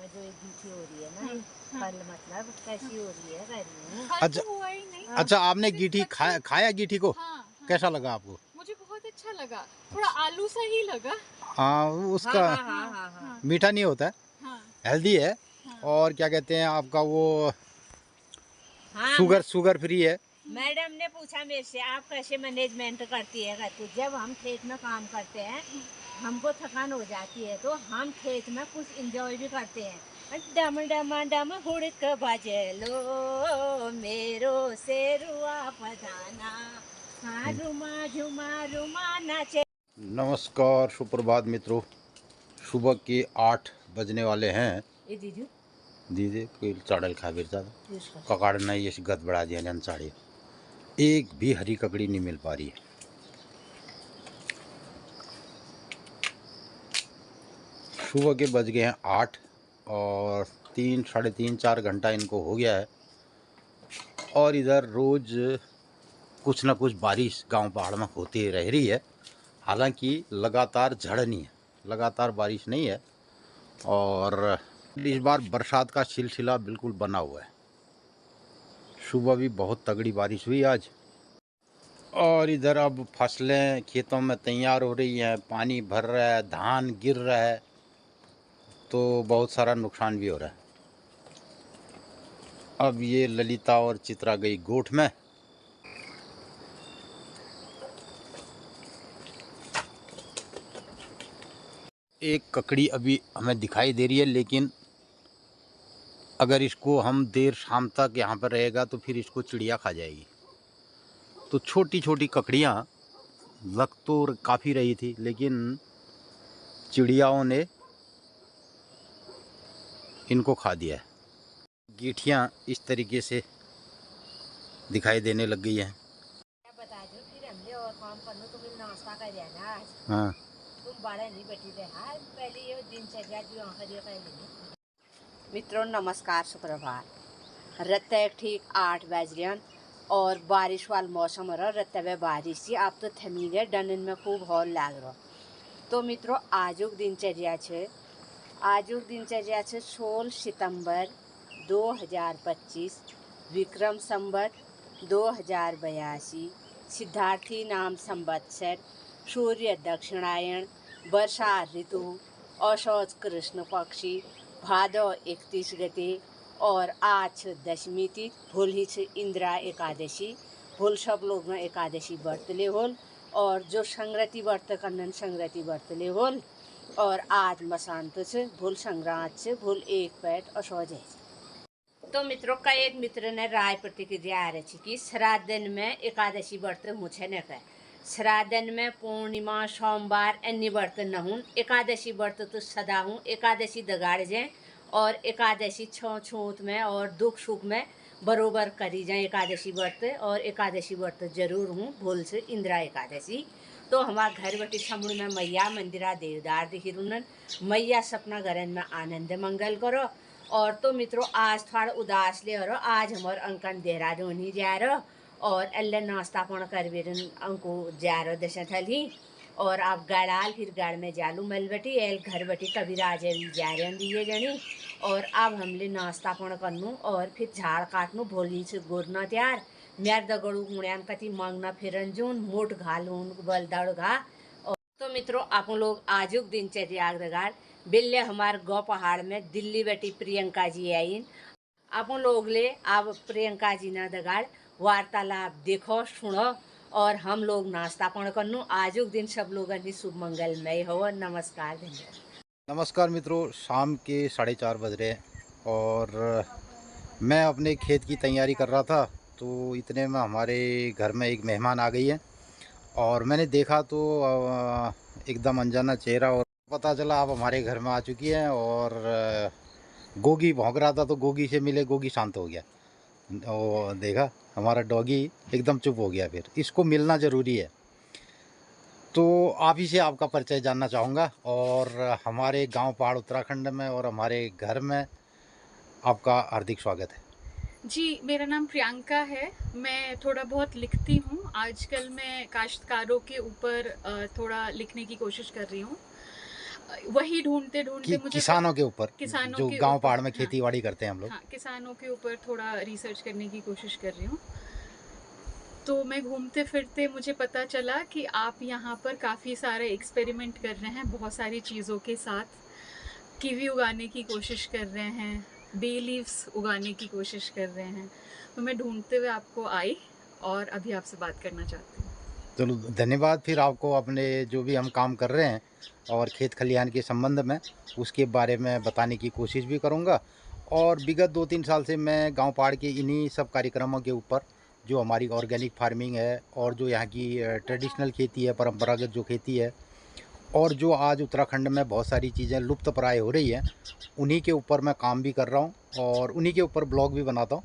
जो एक गीठी हो रही है ना, फल मतलब कैसी हो रही है गर्मी। अच्छा हुआ ही नहीं। अच्छा, आपने गीठी खाया गीठी को? हाँ, कैसा लगा आपको? मुझे बहुत अच्छा लगा, थोड़ा आलू सा ही लगा। हाँ, उसका हाँ। मीठा नहीं होता है, हाँ, हेल्दी है। हाँ। और क्या कहते हैं आपका वो हाँ, शुगर फ्री है। मैडम ने पूछा मेरे से आप कैसे मैनेजमेंट करती है। कहती जब हम खेत में काम करते हैं हमको थकान हो जाती है तो हम खेत में कुछ एंजॉय भी करते हैं। डम डम डम हुड़क बजलो मेरो शेरुआ पधाना, हाँ रुमा झुमा रुमा नाचे। नमस्कार, सुप्रभात मित्रों। सुबह के 8 बजने वाले हैं। ये दीदी दीदी कोई चाड़ल खा फिर इसका ककाड़ नहीं, ये गद बढ़ा दिया जन साड़ी। एक भी हरी ककड़ी नहीं मिल पा रही है। सुबह के बज गए हैं 8 और 3 साढ़े 3 4 घंटा इनको हो गया है। और इधर रोज़ कुछ ना कुछ बारिश गांव पहाड़ में होती रह रही है। हालांकि लगातार झड़ नहीं है, लगातार बारिश नहीं है। और इस बार बरसात का सिलसिला बिल्कुल बना हुआ है। सुबह भी बहुत तगड़ी बारिश हुई आज। और इधर अब फसलें खेतों में तैयार हो रही हैं, पानी भर रहा है, धान गिर रहा है, तो बहुत सारा नुकसान भी हो रहा है। अब ये ललिता और चित्रा गई गोठ में। एक ककड़ी अभी हमें दिखाई दे रही है, लेकिन अगर इसको हम देर शाम तक यहाँ पर रहेगा तो फिर इसको चिड़िया खा जाएगी। तो छोटी छोटी ककड़ियाँ लग तो काफ़ी रही थी, लेकिन चिड़ियाओं ने इनको खा दिया है। गीठियाँ इस तरीके से दिखाई देने लग गई हैं। बता दो फिर हमने और काम करना तो फिर नाश्ता कर जाना आज। हाँ, तुम बारह नहीं बैठी रहे। हाँ पहले ये दिनचर्या जो आखिर पहले। मित्रों नमस्कार, सुप्रभात। रत्ते ठीक 8 बज रहे और बारिश वाला मौसम हो रहा। रत्ते में बारिश थी, आप तो थमी गए, डनन में खूब हॉल लाग रहा। तो मित्रों आजुक दिनचर्या छे 16 सितंबर 2025 विक्रम संवत 2082 सिद्धार्थी नाम संवत्सर, सूर्य दक्षिणायण, वर्षा ऋतु, औसौच कृष्ण पक्षी, भादव 31 गते और आज दशमी तिथि। भूल ही छे इंदिरा एकादशी। भूल सब लोग में एकादशी बरतले होल और जो संग्रति व्रत कन्नन संग्रति बरतले होल। और आज मसांत से भूल संक्रांत से भूल 1 पैट असोज है। तो मित्रों का एक मित्र ने राय प्रतिक्रिया आ रही कि श्राद्धन में एकादशी व्रत मुझे न कह। श्राद्धन में पूर्णिमा सोमवार अन्य व्रत न हूँ। एकादशी व्रत तो सदा हूँ। एकादशी दगाड़ जाए और एकादशी छूत में और दुख सुख में बरोबर करी जाए एकादशी व्रत। और एकादशी व्रत जरूर हूँ भूल से इंदिरा एकादशी। तो हमारा घर बटी समुड़ में मैया मंदिरा देवदार दिखी रुनन। मैया सपना घरन में आनंद मंगल करो। और तो मित्रों आज थोड़ा उदास ले रहो। आज हमारे अंकन देहरादून ही जा रहो और अल्लाह नाश्ता पण कर बेरन अंको जा रहो दशा थली। और आप गड़ाल फिर गढ़ में जालू मलबटी एल घर बटी कबीराज जा रहे दिए जनी। और अब हमले नाश्ता पण करनू और फिर झाड़ काटनू भोली से गोरना त्यार म्यार दगड़ू मुड़ियान कति मांगना फिरन जून मोट घालून बल दड़ घा। और तो मित्रों आप लोग आजुक दिनचर्या दगाड़ बिल्ले हमारे गौ पहाड़ में दिल्ली बेटी प्रियंका जी आई। आप लोग ले अब प्रियंका जी ना दगाड़ वार्तालाप देखो सुनो और हम लोग नाश्ता पण करनू। आजुक दिन सब लोग शुभ मंगलमय हो। नमस्कार धन्यवाद। नमस्कार मित्रों, शाम के 4:30 बज रहे हैं और मैं अपने खेत की तैयारी कर रहा था। तो इतने में हमारे घर में एक मेहमान आ गई है और मैंने देखा तो एकदम अनजाना चेहरा और पता चला आप हमारे घर में आ चुकी हैं। और गोगी भौंक रहा था तो गोगी से मिले, गोगी शांत हो गया। और देखा हमारा डॉगी एकदम चुप हो गया। फिर इसको मिलना ज़रूरी है। तो आप ही से आपका परिचय जानना चाहूँगा और हमारे गांव पहाड़ उत्तराखंड में और हमारे घर में आपका हार्दिक स्वागत है। जी, मेरा नाम प्रियंका है। मैं थोड़ा बहुत लिखती हूँ। आजकल मैं काश्तकारों के ऊपर थोड़ा लिखने की कोशिश कर रही हूँ। वही ढूंढते ढूंढते मुझे किसानों के ऊपर, किसानों जो के गांव ऊपर, पहाड़ में हाँ, खेती बाड़ी करते हैं हम लोग। हाँ, किसानों के ऊपर थोड़ा रिसर्च करने की कोशिश कर रही हूँ। तो मैं घूमते फिरते मुझे पता चला कि आप यहाँ पर काफ़ी सारे एक्सपेरिमेंट कर रहे हैं बहुत सारी चीज़ों के साथ। कीवी उगाने की कोशिश कर रहे हैं, बे लीव्स उगाने की कोशिश कर रहे हैं। तो मैं ढूंढते हुए आपको आई और अभी आपसे बात करना चाहती हूँ। चलो धन्यवाद। फिर आपको अपने जो भी हम काम कर रहे हैं और खेत खलिहान के संबंध में उसके बारे में बताने की कोशिश भी करूँगा। और विगत 2-3 साल से मैं गांव पहाड़ के इन्हीं सब कार्यक्रमों के ऊपर, जो हमारी ऑर्गेनिक फार्मिंग है और जो यहाँ की ट्रेडिशनल खेती है, परंपरागत जो खेती है, और जो आज उत्तराखंड में बहुत सारी चीज़ें लुप्त प्राय हो रही हैं, उन्हीं के ऊपर मैं काम भी कर रहा हूँ और उन्हीं के ऊपर ब्लॉग भी बनाता हूँ।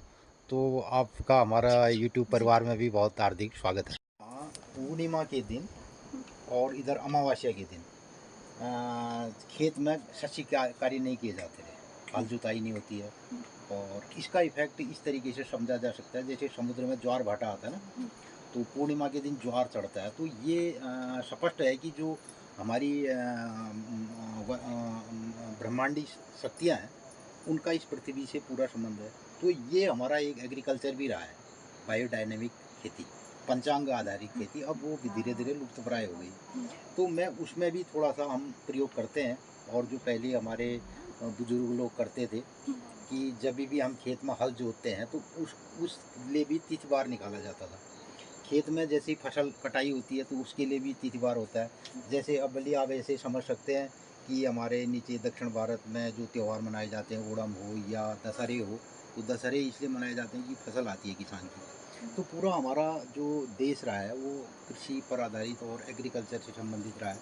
तो आपका हमारा यूट्यूब परिवार में भी बहुत हार्दिक स्वागत है। पूर्णिमा के दिन और इधर अमावस्या के दिन खेत में शस्य कार्य नहीं किए जाते रहे, हल जुताई नहीं होती है। और इसका इफेक्ट इस तरीके से समझा जा सकता है, जैसे समुद्र में ज्वार भाटा आता है ना, तो पूर्णिमा के दिन ज्वार चढ़ता है। तो ये स्पष्ट है कि जो हमारी ब्रह्मांडी शक्तियाँ हैं, उनका इस पृथ्वी से पूरा संबंध है। तो ये हमारा एक एग्रीकल्चर भी रहा है, बायोडायनेमिक खेती, पंचांग आधारित खेती। अब वो धीरे धीरे लुप्त प्राय हो गई। तो मैं उसमें भी थोड़ा सा हम प्रयोग करते हैं। और जो पहले हमारे बुजुर्ग लोग करते थे कि जब भी हम खेत में हल जोतते हैं तो उस लिए भी तिथवार निकाला जाता था। खेत में जैसे ही फसल कटाई होती है तो उसके लिए भी तिथवार होता है। जैसे अब भले आप ऐसे समझ सकते हैं कि हमारे नीचे दक्षिण भारत में जो त्यौहार मनाए जाते हैं, ओणम हो या दशहरे हो, तो दशहरे इसलिए मनाए जाते हैं कि फसल आती है किसान की। तो पूरा हमारा जो देश रहा है वो कृषि पर आधारित और एग्रीकल्चर से संबंधित रहा है।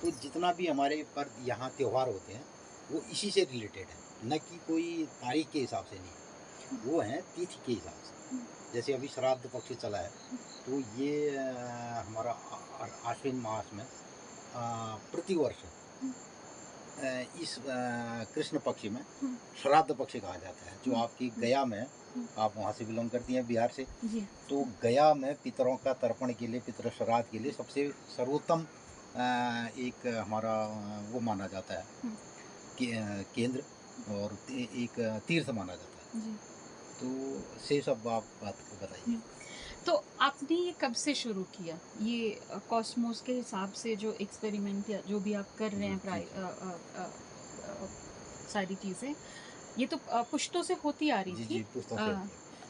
तो जितना भी हमारे पर यहाँ त्यौहार होते हैं वो इसी से रिलेटेड है, न कि कोई तारीख के हिसाब से नहीं, वो हैं तिथि के हिसाब से। जैसे अभी श्राद्ध पक्ष चला है, तो ये हमारा आश्विन मास में प्रतिवर्ष इस कृष्ण पक्ष में श्राद्ध पक्ष कहा जाता है, जो आपकी गया में, आप वहाँ से बिलोंग करती हैं, बिहार से। तो गया में पितरों का तर्पण के लिए, पितर श्राद्ध के लिए सबसे सर्वोत्तम एक हमारा वो माना जाता है केंद्र, और एक तीर्थ माना जाता है। तो से सब आप बात बताइए। तो आपने ये कब से शुरू किया, ये कॉस्मोस के हिसाब से जो एक्सपेरिमेंट या जो भी आप कर रहे हैं, सारी चीज़ें ये तो पुश्तों से होती आ रही थी? जी, पुश्तों से।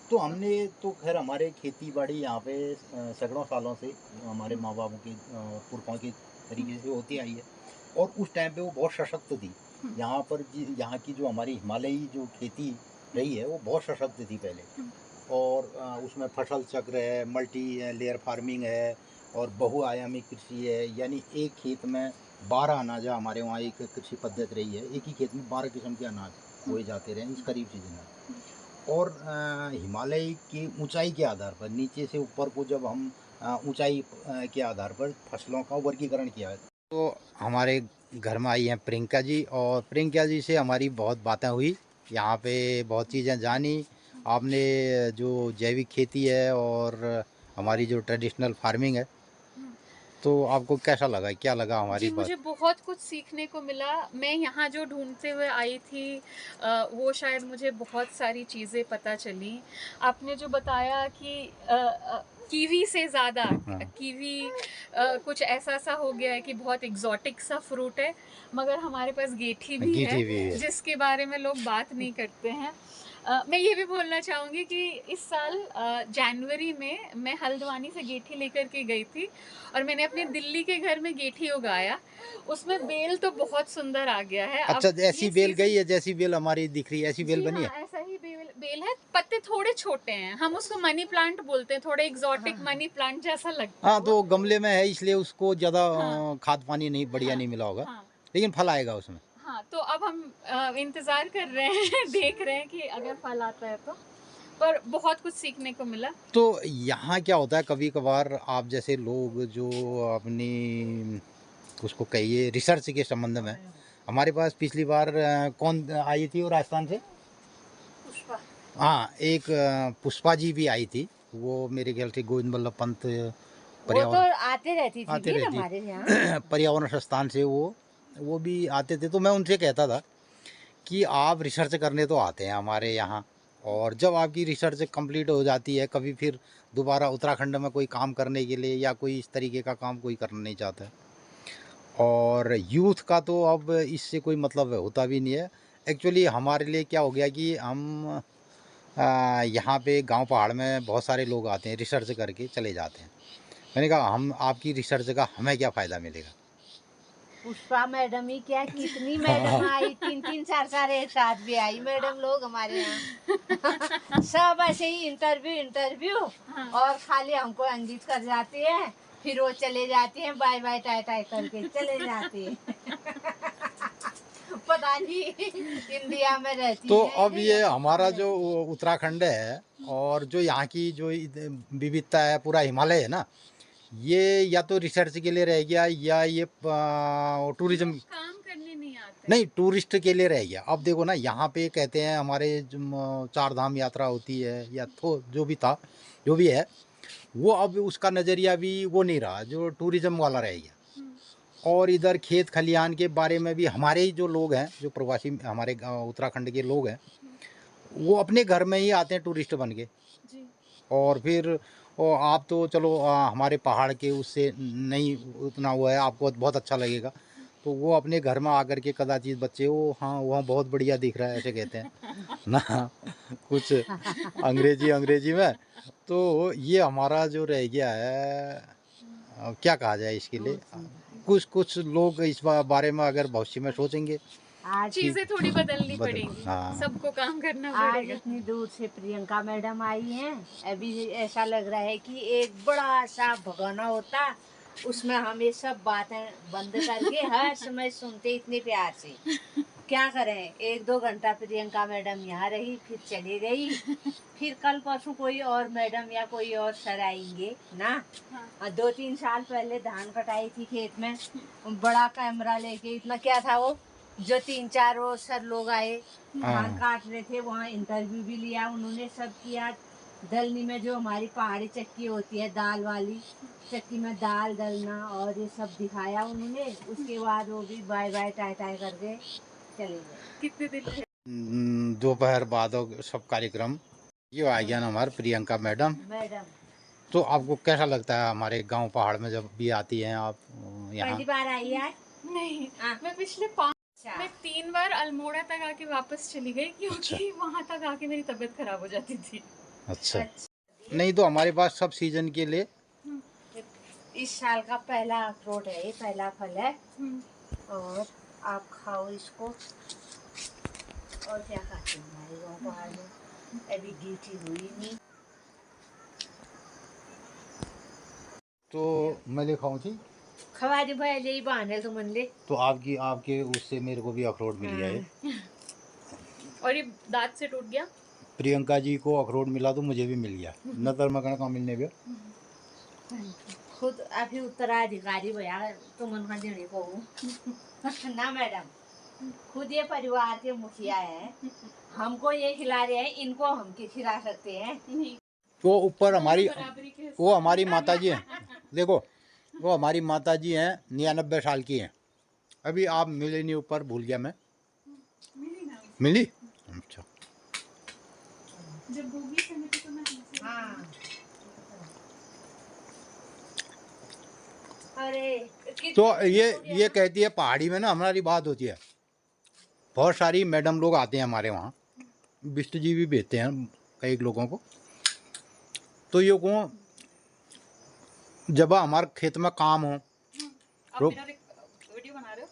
तो हमने तो खैर हमारे खेती बाड़ी यहाँ पे सैकड़ों सालों से हमारे माँ बापों के पुरखों के तरीके से होती आई है। और उस टाइम पे वो बहुत सशक्त थी। यहाँ पर यहाँ की जो हमारी हिमालयी जो खेती रही है वो बहुत सशक्त थी पहले। और उसमें फसल चक्र है, मल्टी लेयर फार्मिंग है, और बहुआयामी कृषि है। यानी एक खेत में 12 अनाज, हमारे वहाँ एक कृषि पद्धति रही है, एक ही खेत में 12 किस्म के अनाज बोए जाते रहे इस करीब सीजन में। और हिमालय की ऊंचाई के आधार पर, नीचे से ऊपर को जब हम ऊंचाई के आधार पर फसलों का वर्गीकरण किया है। तो हमारे घर में आई हैं प्रियंका जी, और प्रियंका जी से हमारी बहुत बातें हुई, यहाँ पे बहुत चीज़ें जानी। आपने जो जैविक खेती है और हमारी जो ट्रेडिशनल फार्मिंग है, तो आपको कैसा लगा, क्या लगा हमारी बात? मुझे बहुत कुछ सीखने को मिला। मैं यहाँ जो ढूंढते हुए आई थी वो शायद मुझे बहुत सारी चीज़ें पता चली। आपने जो बताया कि कीवी से ज़्यादा कीवी कुछ ऐसा सा हो गया है कि बहुत एग्जॉटिक सा फ्रूट है, मगर हमारे पास गेठी भी है जिसके बारे में लोग बात नहीं करते हैं। मैं ये भी बोलना चाहूँगी कि इस साल जनवरी में मैं हल्द्वानी से गेठी लेकर के गई थी और मैंने अपने दिल्ली के घर में गेठी उगाया। उसमें बेल तो बहुत सुंदर आ गया है। अच्छा, ऐसी बेल गई है जैसी बेल हमारी दिख रही है, ऐसी बेल बनी है? हाँ, ऐसा ही बेल है। पत्ते थोड़े छोटे हैं, हम उसको मनी प्लांट बोलते हैं, थोड़े एग्जॉटिक मनी प्लांट जैसा लगता है। हाँ, तो गमले में है इसलिए उसको ज़्यादा खाद पानी नहीं बढ़िया नहीं मिला होगा, लेकिन फल आएगा उसमें। हाँ, तो अब हम इंतज़ार कर रहे हैं देख रहे हैं कि अगर फल आता है तो। पर बहुत कुछ सीखने को मिला। तो यहाँ क्या होता है, कभी कभार आप जैसे लोग जो अपनी उसको कहिए रिसर्च के संबंध में, हमारे पास पिछली बार कौन आई थी राजस्थान से? पुष्पा। हाँ, एक पुष्पा जी भी आई थी, वो मेरे ख्याल से गोविंद बल्लभ पंत वो तो आते रहती थी हमारे यहाँ। पर्यावरण संस्थान से वो वो भी आते थे, तो मैं उनसे कहता था कि आप रिसर्च करने तो आते हैं हमारे यहाँ, और जब आपकी रिसर्च कंप्लीट हो जाती है, कभी फिर दोबारा उत्तराखंड में कोई काम करने के लिए या कोई इस तरीके का काम कोई करना नहीं चाहता है। और यूथ का तो अब इससे कोई मतलब होता भी नहीं है। एक्चुअली हमारे लिए क्या हो गया कि हम यहाँ पे गांव पहाड़ में बहुत सारे लोग आते हैं, रिसर्च करके चले जाते हैं। मैंने कहा हम आपकी रिसर्च का हमें क्या फ़ायदा मिलेगा। पुष्पा मैडम ही क्या, कितनी मैडम आई, 3-3 4 एक साथ भी आई मैडम लोग हमारे यहाँ। सब ऐसे ही इंटरव्यू हाँ। और खाली हमको अंकित कर जाती है, फिर वो चले जाती हैं, बाय बाय टाई टाई करके चले जाते हैं। पता नहीं इंडिया में रहती तो है अब ये हमारा जो उत्तराखंड है और जो यहाँ की जो विविधता है, पूरा हिमालय है ना, ये या तो रिसर्च के लिए रह गया या ये टूरिज्म काम करने नहीं आते। नहीं, टूरिस्ट के लिए रह गया। अब देखो ना, यहाँ पे कहते हैं हमारे चार धाम यात्रा होती है या तो जो भी था, जो भी है, वो अब उसका नज़रिया भी वो नहीं रहा, जो टूरिज्म वाला रह गया। और इधर खेत खलिहान के बारे में भी हमारे ही जो लोग हैं, जो प्रवासी हमारे उत्तराखंड के लोग हैं, वो अपने घर में ही आते हैं टूरिस्ट बन के। जी। और फिर आप तो चलो हमारे पहाड़ के उससे नहीं उतना हुआ है, आपको बहुत अच्छा लगेगा, तो वो अपने घर में आकर के कदाचित बच्चे, वो हाँ वहाँ बहुत बढ़िया दिख रहा है, ऐसे कहते हैं ना, कुछ अंग्रेजी में। तो ये हमारा जो रह गया है, क्या कहा जाए इसके लिए। कुछ लोग इस बारे में अगर भविष्य में सोचेंगे, आज चीजें थोड़ी बदलनी बदल- पड़ेंगी। हाँ। सबको काम करना आज पड़ेगा। इतनी दूर से प्रियंका मैडम आई हैं, अभी ऐसा लग रहा है कि एक बड़ा सा भगोना होता, उसमें हम ये सब बातें बंद करके हर समय सुनते इतने प्यार से। क्या करें, 1-2 घंटा प्रियंका मैडम यहाँ रही, फिर चली गई, फिर कल परसों कोई और मैडम या कोई और सर आएंगे ना। हाँ। 2-3 साल पहले धान कटाई थी खेत में, बड़ा कैमरा लेके, इतना क्या था वो, जो 3-4 वो सर लोग आए, धान हाँ। काट रहे थे, वहाँ इंटरव्यू भी लिया उन्होंने, सब किया। दलनी में जो हमारी पहाड़ी चक्की होती है, दाल वाली चक्की में दाल दलना और ये सब दिखाया उन्होंने। उसके बाद वो भी बाय बाय टाई टाई करके चले गए। कितने दिन दोपहर बाद और सब कार्यक्रम, ये आ गया ना हमारे प्रियंका मैडम। तो आपको कैसा लगता है हमारे गांव पहाड़ में जब भी आती हैं आप यहाँ? पहली बार आई है? नहीं, हाँ। मैं पिछले मैं 3 बार अल्मोड़ा तक आके वापस चली गई, क्योंकि वहाँ तक आके मेरी तबीयत खराब हो जाती थी। अच्छा। नहीं तो हमारे पास सब सीजन के लिए इस साल का पहला अखरोट है, ये पहला फल है, और आप खाओ इसको। और क्या खाते हैं हमारे गाँव पहाड़ में, अभी गीठी हुई नहीं। तो मैं ले खाऊं थी, खवाजी भाई ले बहाने तो मन ले। तो आपके उससे मेरे को भी अखरोट मिल गया है। और ये दांत से टूट गया। प्रियंका जी को अखरोट मिला तो मुझे भी मिल गया, नतर मकन का मिलने गया। खुद अभी उत्तराधिकारी भैया तुम उनका देने को ना मैडम, खुद ये परिवार के मुखिया हैं, हमको ये खिला रहे हैं, इनको हम के खिला सकते हैं? वो ऊपर वो हमारी माता जी हैं, देखो वो हमारी माता जी हैं, 99 साल की हैं। अभी आप मिले नहीं, ऊपर भूल गया मैं। मिली? अच्छा। जब होगी समिति तो मैं हाँ। अरे तो ये कहती है पहाड़ी में ना हमारी बात होती है, बहुत सारी मैडम लोग आते हैं हमारे वहाँ, बिष्ट जी भी भेजते हैं कई लोगों को। तो ये को जब हमारे खेत में काम हो, आप मेरा वीडियो बना रहे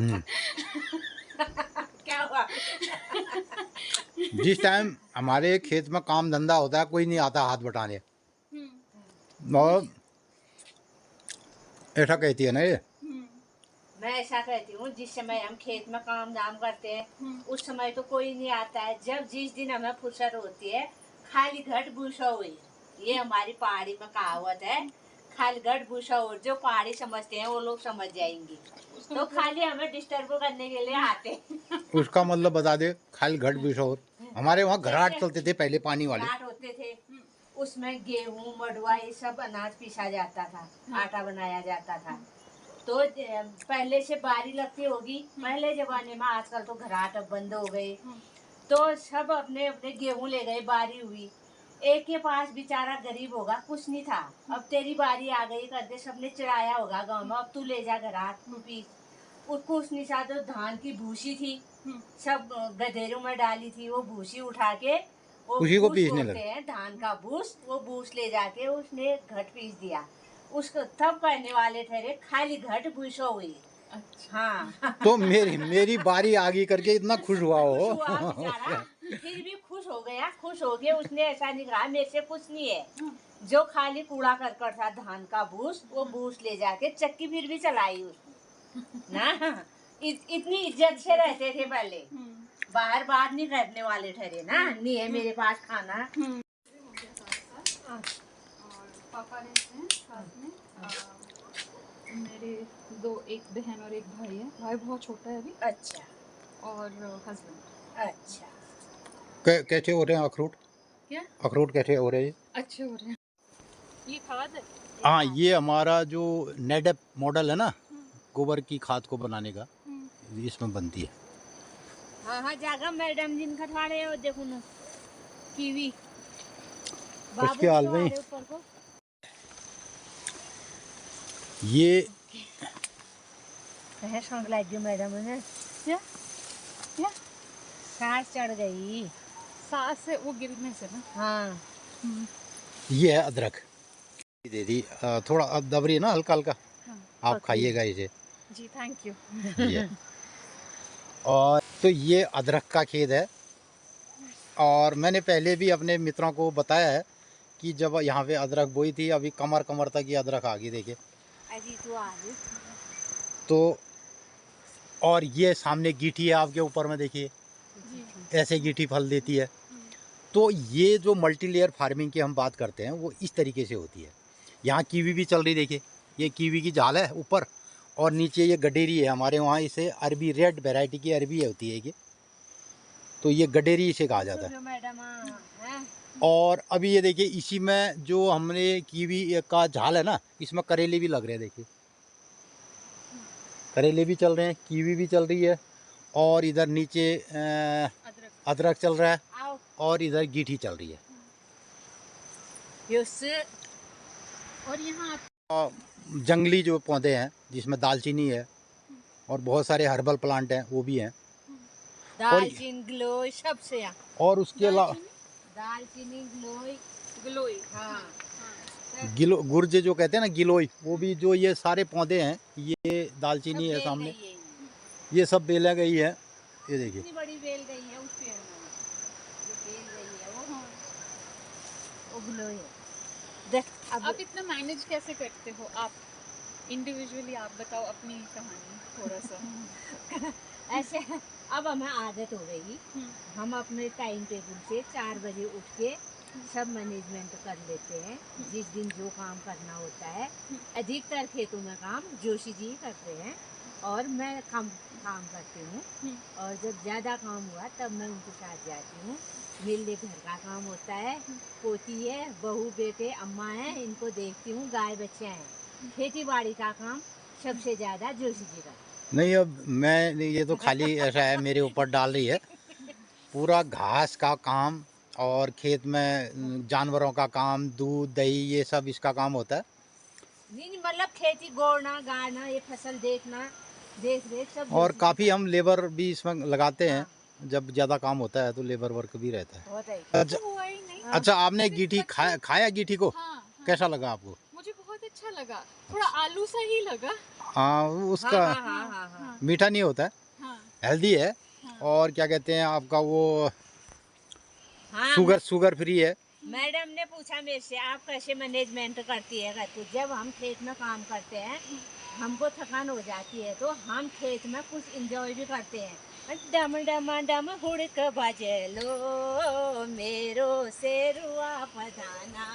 हो? क्या हुआ? जिस टाइम हमारे खेत में काम धंधा होता है, कोई नहीं आता हाथ बटाने, और ऐसा कहती है ना ये। मैं ऐसा कहती हूँ, जिस समय हम खेत में काम धाम करते हैं उस समय तो कोई नहीं आता है, जब जिस दिन हमें फुर्सत होती है, खाली घट भूसा हुई, ये हमारी पहाड़ी में कहावत है, खाली घट भूसा हो, जो पहाड़ी समझते हैं वो लोग समझ जाएंगे, तो खाली हमें डिस्टर्ब करने के लिए आते। उसका मतलब बता दे, खाली घट भी शोर। हमारे वहाँ घराट चलते थे पहले, पानी वाले घराट होते थे, उसमें गेहूं मडुआ ये सब अनाज पीसा जाता था, आटा बनाया जाता था, तो पहले से बारी लगती होगी पहले जमाने में, आजकल तो घराट अब बंद हो गए। तो सब अपने अपने गेहूं ले गए, बारी हुई, एक के पास बेचारा गरीब होगा, कुछ नहीं था, अब तेरी बारी आ गई करके सबने चढ़ाया होगा गांव में, अब तू ले जा घराट तू पीस। कुछ नहीं था, तो धान की भूसी थी, सब गधेरों में डाली थी, वो भूसी उठा के वो उसी को भूस पीसने बोलते हैं, धान का भूस, वो भूस ले जाके उसने घट पीस दिया। उसको तब कहने वाले ठहरे खाली घट भूसो हुई। अच्छा। हाँ तो मेरी बारी आ गई करके इतना खुश हुआ खुश हो। हुआ बेचारा, फिर भी खुश हो गया, खुश हो गया। उसने ऐसा नहीं कहा मेरे से कुछ नहीं है, जो खाली कूड़ा करकट था धान का भूस, वो भूस ले जाके चक्की फिर भी चलाई उसने ना। इतनी इज्जत से रहते थे पहले, बाहर बात नहीं करने वाले ठहरे ना, नहीं है मेरे पास खाना। और पापा रहते हैं साथ में, मेरे एक बहन और एक भाई है, भाई बहुत छोटा है अभी। अच्छा। और हस्बैंड। अच्छा। कैसे हो रहे हैं अखरोट? क्या अखरोट कैसे हो रहे हैं? अच्छे हो रहे हैं। ये खाद है। हाँ, ये हमारा जो नेडप मॉडल है ना, गोबर की खाद को बनाने का, इसमें बनती है। हाँ हाँ जागा मैडम जिन खटवाड़े हो देखो ना, कीवी उसके हाल में ऊपर को ये लग मैडम ने क्या क्या सांस चढ़ गई। सांस से वो गिरने से ना। हाँ ये है अदरक, दे दी थोड़ा दबरी है ना, हल्का हल्का। हाँ। आप खाइएगा इसे। जी थैंक यू। ये और तो ये अदरक का खेत है, और मैंने पहले भी अपने मित्रों को बताया है कि जब यहाँ पे अदरक बोई थी, अभी कमर कमर तक ये अदरक आ गई, देखिए। तो और ये सामने गीठी है आपके ऊपर में, देखिए ऐसे गीठी फल देती है। तो ये जो मल्टी लेयर फार्मिंग की हम बात करते हैं, वो इस तरीके से होती है। यहाँ कीवी भी चल रही, देखिए ये कीवी की झाल है ऊपर, और नीचे ये गडेरी है, हमारे वहाँ इसे अरबी, रेड वैरायटी की अरबी होती है ये, तो ये गडेरी इसे कहा जाता है। और अभी ये देखिए इसी में जो हमने कीवी का झाल है ना, इसमें करेले भी लग रहे हैं, देखिए करेले भी चल रहे हैं, कीवी भी चल रही है, और इधर नीचे अदरक चल रहा है, और इधर गीठी चल रही है। और यहाँ जंगली जो पौधे हैं जिसमें दालचीनी है, और बहुत सारे हर्बल प्लांट हैं, वो भी हैं। दालचीनी गिलोय सबसे, और उसके अलावा दालचीनी गिलोय गिलोय। हाँ गुर्ज जो कहते हैं ना, गिलोय, वो भी, जो ये सारे पौधे हैं, ये दालचीनी है सामने, ये सब बेला गई है। ये देखिए इतनी बड़ी बेल गई है उस पेड़ में, जो बेल गई है वो गिलोय है। देख आप इतना मैनेज कैसे करते हो आप इंडिविजुअली? आप बताओ अपनी कहानी थोड़ा सा। ऐसे अब हमें आदत हो गई, हम अपने टाइम टेबल से 4 बजे उठ के सब मैनेजमेंट कर लेते हैं, जिस दिन जो काम करना होता है। अधिकतर खेतों में काम जोशी जी करते हैं, और मैं कम काम करती हूँ, और जब ज़्यादा काम हुआ तब मैं उनके साथ जाती हूँ। मेरे लिए घर का काम होता है, पोती है, बहू बेटे अम्मा है, इनको देखती हूँ, गाय बच्चे हैं। खेती बाड़ी का काम सबसे ज़्यादा जोशी जी का। नहीं, अब मैं, ये तो खाली ऐसा है मेरे ऊपर डाल रही है, पूरा घास का काम और खेत में जानवरों का काम, दूध दही, ये सब इसका काम होता है। नहीं मतलब खेती गोड़ना गाड़ना, ये फसल देखना, देख रेख सब। और काफ़ी हम लेबर भी इसमें लगाते हैं, जब ज़्यादा काम होता है तो लेबर वर्क भी रहता है। अच्छा, हुआ ही नहीं। अच्छा आपने गीठी खाया गीठी को? हाँ, कैसा लगा आपको? मुझे बहुत अच्छा लगा, थोड़ा आलू सा ही लगा। हाँ, उसका हाँ। मीठा नहीं होता है, हाँ, हेल्दी है, हाँ। और क्या कहते हैं आपका वो हाँ, शुगर फ्री है। मैडम ने पूछा मेरे से आप कैसे मैनेजमेंट करती है, कहती जब हम खेत में काम करते हैं हमको थकान हो जाती है, तो हम खेत में कुछ एंजॉय भी करते हैं। डम डम डम हुड़क बजलो मेरो सेरुआ पधाना,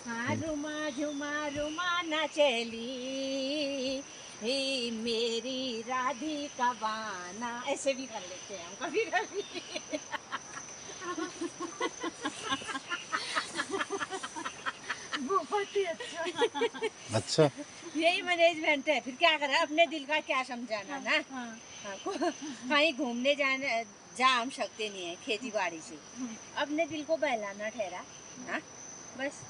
हाँ रुमा झुमा रुमा न चली ही मेरी राधिका बाना, ऐसे भी कर लेते हैं हम कभी कभी। बहुत ही अच्छा। अच्छा, यही मैनेजमेंट है, फिर क्या करें, अपने दिल का क्या समझाना ना। हाँ, कहीं घूमने जाने जा हम सकते नहीं है खेती बाड़ी से, अपने दिल को बहलाना ठहरा ना बस।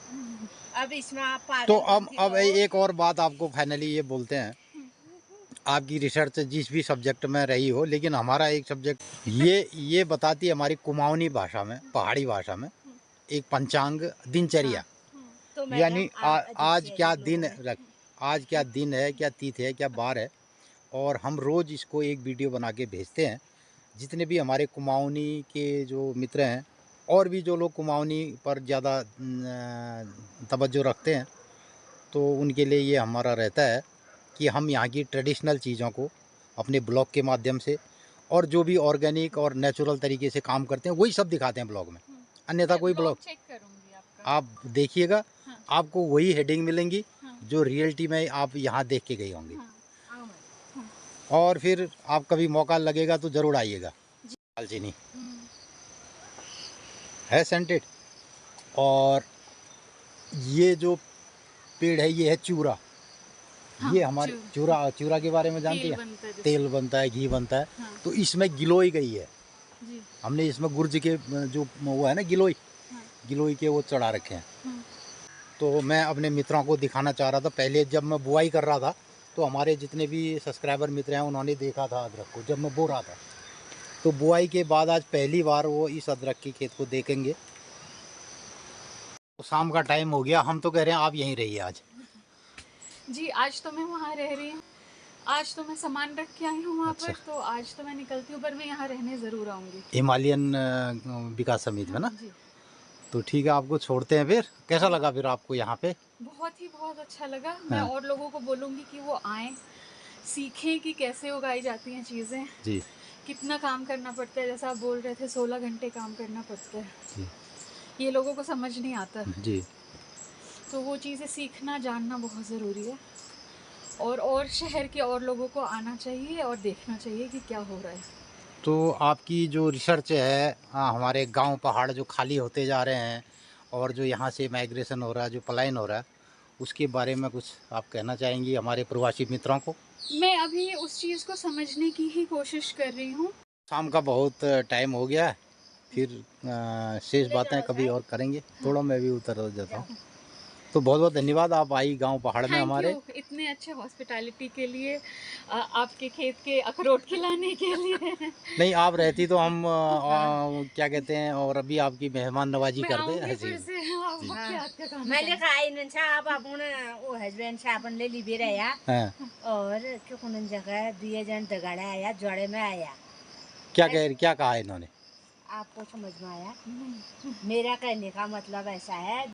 अब इसमें आप तो पागल अब एक और बात आपको फाइनली ये बोलते हैं, आपकी रिसर्च जिस भी सब्जेक्ट में रही हो, लेकिन हमारा एक सब्जेक्ट ये बताती है हमारी कुमाऊनी भाषा में, पहाड़ी भाषा में, एक पंचांग दिनचर्या, तो यानी मैडम आप आज क्या दिन लोगों आज क्या दिन है, क्या तिथि है, क्या बार है, और हम रोज़ इसको एक वीडियो बना के भेजते हैं। जितने भी हमारे कुमाऊनी के जो मित्र हैं, और भी जो लोग कुमाऊनी पर ज़्यादा तवज्जो रखते हैं, तो उनके लिए ये हमारा रहता है कि हम यहाँ की ट्रेडिशनल चीज़ों को अपने ब्लॉग के माध्यम से, और जो भी ऑर्गेनिक और नेचुरल तरीके से काम करते हैं, वही सब दिखाते हैं ब्लॉग में। अन्यथा कोई ब्लॉग चेक करूंगी आपका। आप देखिएगा, हाँ। आपको वही हेडिंग मिलेंगी हाँ। जो रियलिटी में आप यहाँ देख के गए होंगे। हाँ। और फिर आप कभी मौका लगेगा तो ज़रूर आइएगा। दालचीनी है सेंटेड, और ये जो पेड़ है ये है चूरा। हाँ, ये हमारे चूरा के बारे में जानते हैं? तेल बनता है, घी बनता है। हाँ। तो इसमें गिलोय गई है जी। हमने, इसमें गुर्ज के जो वो है ना गिलोय, हाँ। गिलोय के वो चढ़ा रखे हैं। हाँ। तो मैं अपने मित्रों को दिखाना चाह रहा था। पहले जब मैं बुआई कर रहा था तो हमारे जितने भी सब्सक्राइबर मित्र हैं उन्होंने देखा था अदरक को जब मैं बो रहा था। तो बुआई के बाद आज पहली बार वो इस अदरक के खेत को देखेंगे। तो शाम का टाइम हो गया, हम तो कह रहे हैं आप यहीं रहिए आज। जी, आज तो मैं वहाँ रह रही हूँ, आज तो मैं सामान रख के आई हूँ वहाँ अच्छा। पर, तो आज तो मैं निकलती हूँ, पर मैं यहाँ रहने ज़रूर आऊँगी। हिमालयन विकास समिति में ना। जी। तो ठीक है, आपको छोड़ते हैं। फिर कैसा लगा फिर आपको यहाँ पे? बहुत अच्छा लगा। मैं हाँ। और लोगों को बोलूँगी कि वो आएँ, सीखें कि कैसे उगाई जाती हैं चीज़ें, जी कितना काम करना पड़ता है। जैसा आप बोल रहे थे 16 घंटे काम करना पड़ता है, जी ये लोगों को समझ नहीं आता। जी। तो वो चीज़ें सीखना जानना बहुत ज़रूरी है, और शहर के और लोगों को आना चाहिए और देखना चाहिए कि क्या हो रहा है। तो आपकी जो रिसर्च है, हमारे गांव पहाड़ जो खाली होते जा रहे हैं और जो यहाँ से माइग्रेशन हो रहा है, जो पलायन हो रहा है, उसके बारे में कुछ आप कहना चाहेंगी हमारे प्रवासी मित्रों को? मैं अभी उस चीज़ को समझने की ही कोशिश कर रही हूँ। शाम का बहुत टाइम हो गया है, फिर शेष बातें कभी और करेंगे। थोड़ा मैं भी उतर जाता हूँ। तो बहुत बहुत धन्यवाद, आप आई गांव पहाड़ में हमारे। थैंक यू इतने अच्छे हॉस्पिटैलिटी के लिए, आपके खेत के अखरोट खिलाने के लिए। नहीं, आप रहती तो हम क्या कहते हैं, और अभी आपकी मेहमान नवाजी मैं कर दे आऊँगी ऐसे फिर ही। से आपके हाथ का खाना मैले खाने। खाए नन् छ अब अपन ओ हस्बैंड से अपन ले लिबे रहा हाँ। और क्यों कुन जगह दुए जन दगाड़ा आया जोड़े में आया। क्या कहा इन्होंने? आपको समझ में आया? मेरा कहने का मतलब ऐसा है